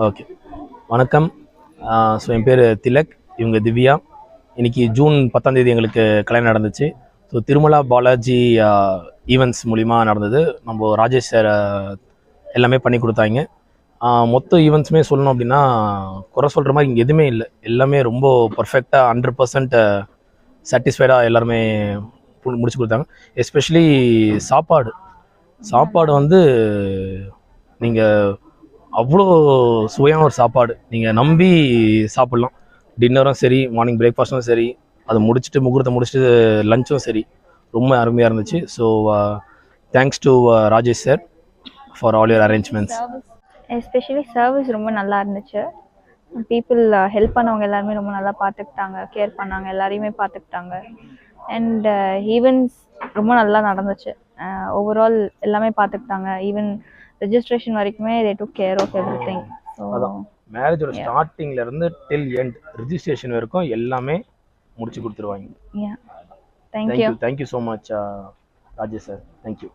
Okay, வணக்கம். So என் பேர் திலக், இவங்க திவ்யா. இன்னைக்கு ஜூன் 10ஆம் தேதி எங்களுக்கு கல்யாணம் நடந்துச்சு. ஸோ திருமலா பாலாஜி ஈவெண்ட்ஸ் மூலிமா நடந்தது. நம்ம ராஜேஷ் சார் எல்லாமே பண்ணி கொடுத்தாங்க. மொத்த ஈவெண்ட்ஸுமே சொல்லணும் அப்படின்னா குறை சொல்கிற மாதிரி இங்கே எதுவுமே இல்லை. எல்லாமே ரொம்ப பர்ஃபெக்டாக 100% சாட்டிஸ்ஃபைடாக எல்லாருமே முடிச்சு கொடுத்தாங்க. எஸ்பெஷலி சாப்பாடு வந்து நீங்கள் அவ்வளோ சுவையான ஒரு சாப்பாடு நீங்கள் நம்பி சாப்பிட்லாம். டின்னரும் சரி, மார்னிங் பிரேக்ஃபாஸ்ட்டும் சரி, அதை முடிச்சுட்டு முகூர்த்தம் முடிச்சுட்டு லஞ்சும் சரி, ரொம்ப அருமையாக இருந்துச்சு. So thanks to Rajesh sir for all your arrangements. Especially service ரொம்ப நல்லா இருந்துச்சு. பீப்புள் ஹெல்ப் பண்ணவங்க எல்லாருமே ரொம்ப நல்லா பார்த்துக்கிட்டாங்க, கேர் பண்ணாங்க, எல்லாரையுமே பார்த்துக்கிட்டாங்க. அண்ட் ஈவெண்ட்ஸ் ரொம்ப நல்லா நடந்துச்சு. ஓவரால் எல்லாமே பார்த்துக்கிட்டாங்க. ஈவன் ரெஜிஸ்ட்ரேஷன் வரைக்குமே they took care of everything. So மேரேஜோட ஸ்டார்டிங்ல இருந்து டில் எண்ட் ரெஜிஸ்ட்ரேஷன் வரைக்கும் எல்லாமே முடிச்சு கொடுத்துருவாங்க. Thank you thank you so much Rajesh sir. Thank you.